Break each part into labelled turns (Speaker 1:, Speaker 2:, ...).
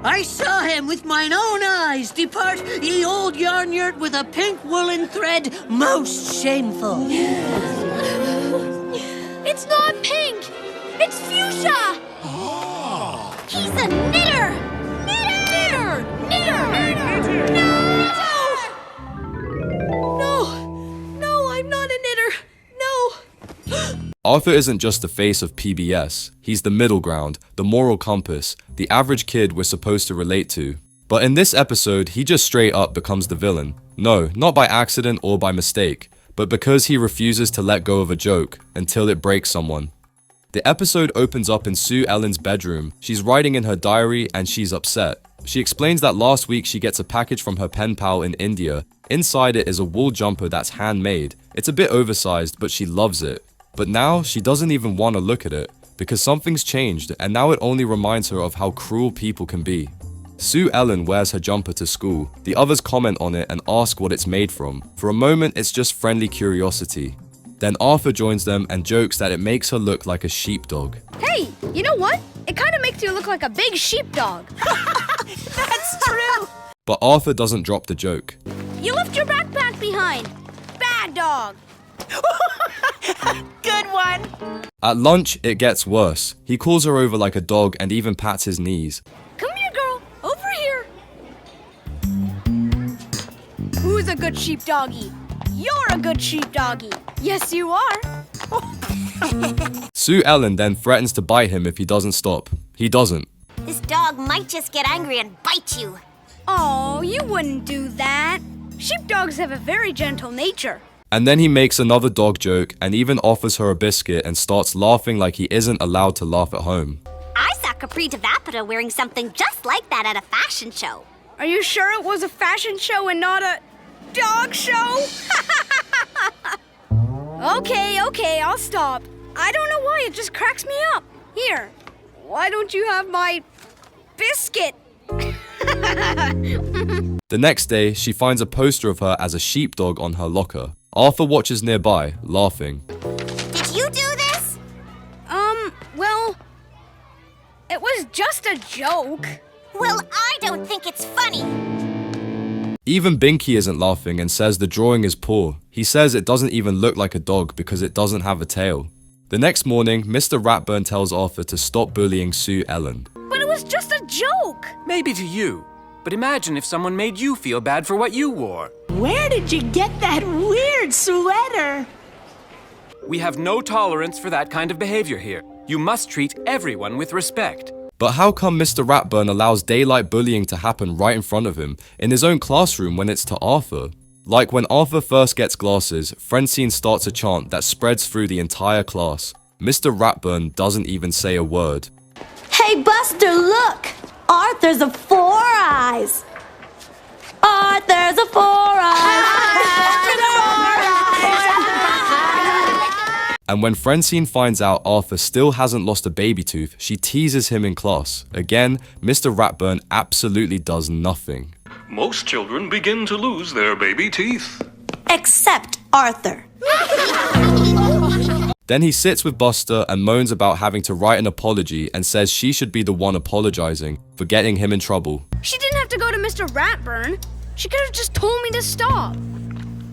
Speaker 1: I saw him with mine own eyes depart ye old yarn yurt with a pink woolen thread most shameful.
Speaker 2: It's not pink! It's fuchsia!
Speaker 3: Oh.
Speaker 2: He's a knitter! Knitter! Knitter! No, I'm not a knitter. No.
Speaker 4: Arthur isn't just the face of PBS, he's the middle ground, the moral compass, the average kid we're supposed to relate to. But in this episode, he just straight up becomes the villain. No, not by accident or by mistake, but because he refuses to let go of a joke until it breaks someone. The episode opens up in Sue Ellen's bedroom. She's writing in her diary and she's upset. She explains that last week she gets a package from her pen pal in India. Inside it is a wool jumper that's handmade. It's a bit oversized, but she loves it. But now she doesn't even want to look at it, because something's changed and now it only reminds her of how cruel people can be. Sue Ellen wears her jumper to school. The others comment on it and ask what it's made from. For a moment, it's just friendly curiosity. Then Arthur joins them and jokes that it makes her look like a sheepdog.
Speaker 2: Hey, you know what? It kind of makes you look like a big sheepdog.
Speaker 3: That's true.
Speaker 4: But Arthur doesn't drop the joke.
Speaker 2: You left your backpack behind. Bad dog.
Speaker 3: Good one.
Speaker 4: At lunch, it gets worse. He calls her over like a dog and even pats his knees.
Speaker 2: Come here, girl. Over here. Who's a good sheepdoggy? You're a good sheepdoggy. Yes, you are.
Speaker 4: Sue Ellen then threatens to bite him if he doesn't stop. He doesn't.
Speaker 5: This dog might just get angry and bite you.
Speaker 2: Oh, you wouldn't do that. Sheepdogs have a very gentle nature.
Speaker 4: And then he makes another dog joke and even offers her a biscuit and starts laughing like he isn't allowed to laugh at home.
Speaker 5: I saw Capri Vapida wearing something just like that at a fashion show.
Speaker 2: Are you sure it was a fashion show and not a dog show? Okay, I'll stop. I don't know why, it just cracks me up. Here, why don't you have my biscuit?
Speaker 4: The next day, she finds a poster of her as a sheepdog on her locker. Arthur watches nearby, laughing.
Speaker 5: Did you do this?
Speaker 2: Well, it was just a joke.
Speaker 5: Well, I don't think it's funny.
Speaker 4: Even Binky isn't laughing and says the drawing is poor. He says it doesn't even look like a dog because it doesn't have a tail. The next morning, Mr. Ratburn tells Arthur to stop bullying Sue Ellen.
Speaker 2: But it was just a joke.
Speaker 6: Maybe to you, but imagine if someone made you feel bad for what you wore.
Speaker 3: Where did you get that weird sweater?
Speaker 6: We have no tolerance for that kind of behavior here. You must treat everyone with respect.
Speaker 4: But how come Mr. Ratburn allows daylight bullying to happen right in front of him, in his own classroom when it's to Arthur? Like when Arthur first gets glasses, Francine starts a chant that spreads through the entire class. Mr. Ratburn doesn't even say a word.
Speaker 7: Hey, Buster, look! Arthur's a four eyes! Arthur's a four eyes!
Speaker 4: And when Francine finds out Arthur still hasn't lost a baby tooth, she teases him in class. Again, Mr. Ratburn absolutely does nothing.
Speaker 8: Most children begin to lose their baby teeth.
Speaker 7: Except Arthur.
Speaker 4: Then he sits with Buster and moans about having to write an apology and says she should be the one apologizing for getting him in trouble.
Speaker 2: She didn't have to go to Mr. Ratburn. She could have just told me to stop.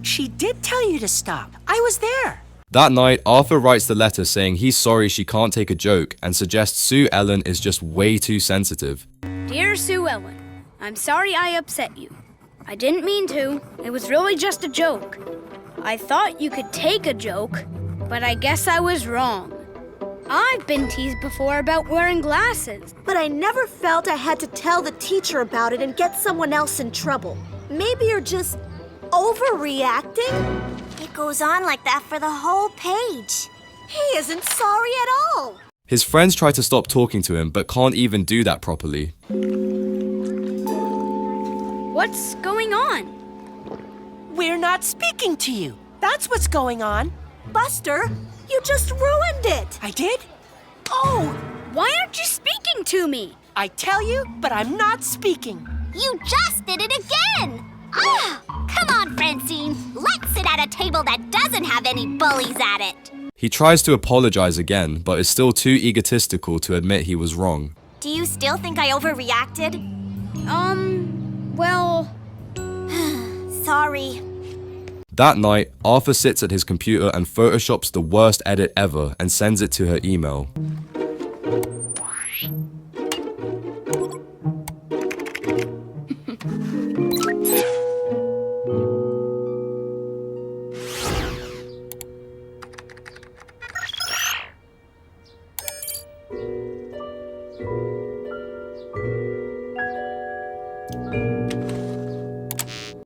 Speaker 3: She did tell you to stop. I was there.
Speaker 4: That night, Arthur writes the letter saying he's sorry she can't take a joke and suggests Sue Ellen is just way too sensitive.
Speaker 2: Dear Sue Ellen, I'm sorry I upset you. I didn't mean to. It was really just a joke. I thought you could take a joke, but I guess I was wrong. I've been teased before about wearing glasses.
Speaker 9: But I never felt I had to tell the teacher about it and get someone else in trouble. Maybe you're just overreacting?
Speaker 5: It goes on like that for the whole page.
Speaker 9: He isn't sorry at all.
Speaker 4: His friends try to stop talking to him but can't even do that properly.
Speaker 2: What's going on?
Speaker 3: We're not speaking to you. That's what's going on.
Speaker 9: Buster, you just ruined it.
Speaker 3: I did? Oh,
Speaker 2: Why aren't you speaking to me?
Speaker 3: I tell you, but I'm not speaking.
Speaker 5: You just did it again! Ah! Come on, Francine. Let's sit at a table that doesn't have any bullies at it.
Speaker 4: He tries to apologize again, but is still too egotistical to admit he was wrong.
Speaker 5: Do you still think I overreacted?
Speaker 2: Well...
Speaker 5: Sorry.
Speaker 4: That night, Arthur sits at his computer and photoshops the worst edit ever and sends it to her email.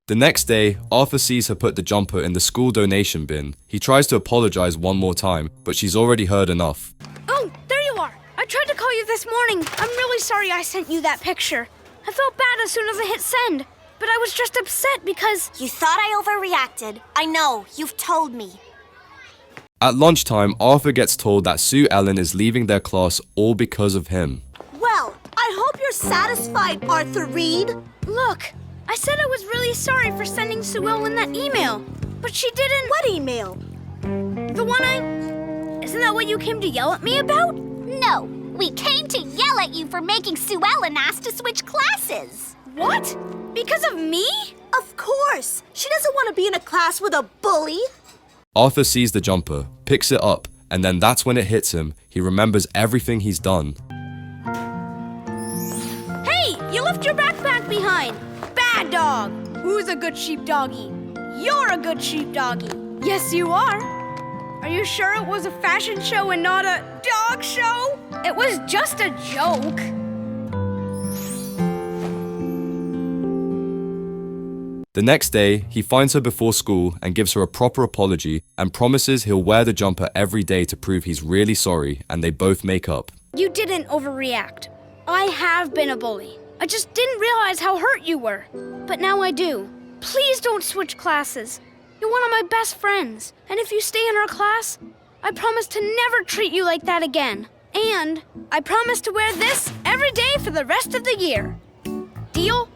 Speaker 4: The next day, Arthur sees her put the jumper in the school donation bin. He tries to apologize one more time, but she's already heard enough.
Speaker 2: Oh, there you are. I tried to call you this morning. I'm really sorry I sent you that picture. I felt bad as soon as I hit send, but I was just upset because...
Speaker 5: You thought I overreacted. I know. You've told me.
Speaker 4: At lunchtime, Arthur gets told that Sue Ellen is leaving their class all because of him.
Speaker 9: Well, I hope you're satisfied, Arthur Reed.
Speaker 2: Look, I said I was really sorry for sending Sue Ellen that email, but she didn't...
Speaker 9: What email?
Speaker 2: The one I... Isn't that what you came to yell at me about?
Speaker 5: No, we came to yell at you for making Sue Ellen ask to switch classes.
Speaker 2: What? Because of me?
Speaker 9: Of course. She doesn't want to be in a class with a bully.
Speaker 4: Arthur sees the jumper, picks it up, and then that's when it hits him. He remembers everything he's done.
Speaker 2: Hey, you left your backpack behind. Bad dog. Who's a good sheepdoggy? You're a good sheepdoggy. Yes, you are. Are you sure it was a fashion show and not a dog show? It was just a joke.
Speaker 4: The next day, he finds her before school and gives her a proper apology and promises he'll wear the jumper every day to prove he's really sorry, and they both make up.
Speaker 2: You didn't overreact. I have been a bully. I just didn't realize how hurt you were. But now I do. Please don't switch classes. You're one of my best friends. And if you stay in our class, I promise to never treat you like that again. And I promise to wear this every day for the rest of the year. Deal?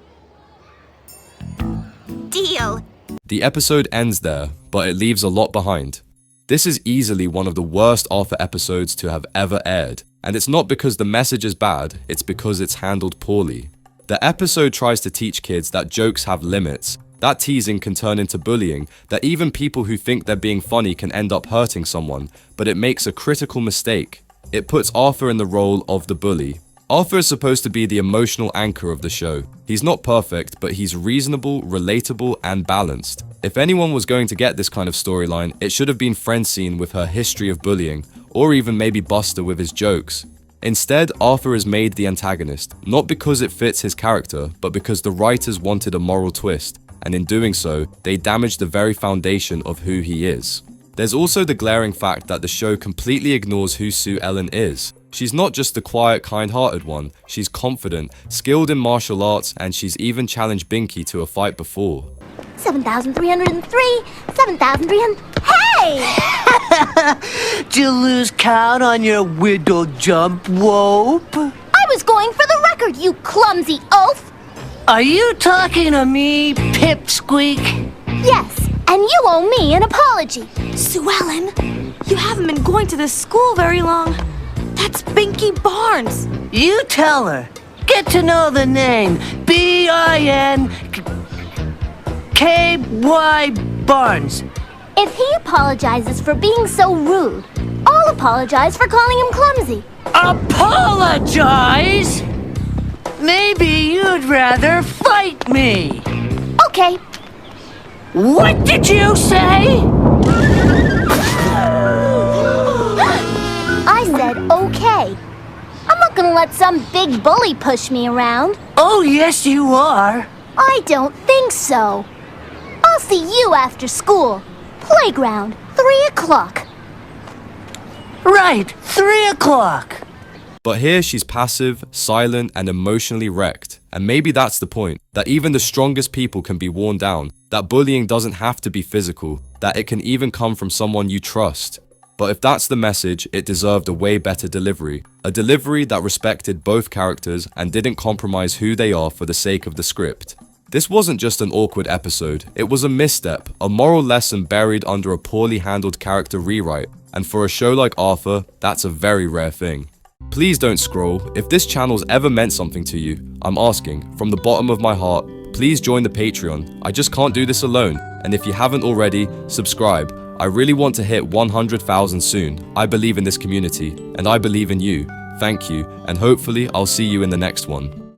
Speaker 5: Deal.
Speaker 4: The episode ends there, but it leaves a lot behind. This is easily one of the worst Arthur episodes to have ever aired, and it's not because the message is bad, it's because it's handled poorly. The episode tries to teach kids that jokes have limits, that teasing can turn into bullying, that even people who think they're being funny can end up hurting someone, but it makes a critical mistake. It puts Arthur in the role of the bully. Arthur is supposed to be the emotional anchor of the show. He's not perfect, but he's reasonable, relatable, and balanced. If anyone was going to get this kind of storyline, it should have been Francine with her history of bullying, or even maybe Buster with his jokes. Instead, Arthur is made the antagonist, not because it fits his character, but because the writers wanted a moral twist, and in doing so, they damaged the very foundation of who he is. There's also the glaring fact that the show completely ignores who Sue Ellen is. She's not just the quiet, kind-hearted one, she's confident, skilled in martial arts, and she's even challenged Binky to a fight before.
Speaker 5: 7,303, 7,300... Hey!
Speaker 1: Did you lose count on your widow jump rope?
Speaker 5: I was going for the record, you clumsy oaf!
Speaker 1: Are you talking to me, Pipsqueak?
Speaker 5: Yes, and you owe me an apology.
Speaker 7: Sue Ellen, you haven't been going to this school very long. That's Binky Barnes.
Speaker 1: You tell her. Get to know the name. B-I-N-K-Y Barnes.
Speaker 5: If he apologizes for being so rude, I'll apologize for calling him clumsy.
Speaker 1: Apologize? Maybe you'd rather fight me.
Speaker 5: Okay.
Speaker 1: What did you say?
Speaker 5: I said okay. I'm not gonna let some big bully push me around.
Speaker 1: Oh, yes, you are.
Speaker 5: I don't think so. I'll see you after school. Playground, 3 o'clock.
Speaker 1: Right, 3 o'clock.
Speaker 4: But here she's passive, silent, and emotionally wrecked. And maybe that's the point, that even the strongest people can be worn down, that bullying doesn't have to be physical, that it can even come from someone you trust. But if that's the message, it deserved a way better delivery. A delivery that respected both characters and didn't compromise who they are for the sake of the script. This wasn't just an awkward episode, it was a misstep, a moral lesson buried under a poorly handled character rewrite. And for a show like Arthur, that's a very rare thing. Please don't scroll. If this channel's ever meant something to you, I'm asking, from the bottom of my heart, please join the Patreon. I just can't do this alone. And if you haven't already, subscribe. I really want to hit 100,000 soon. I believe in this community, and I believe in you. Thank you, and hopefully I'll see you in the next one.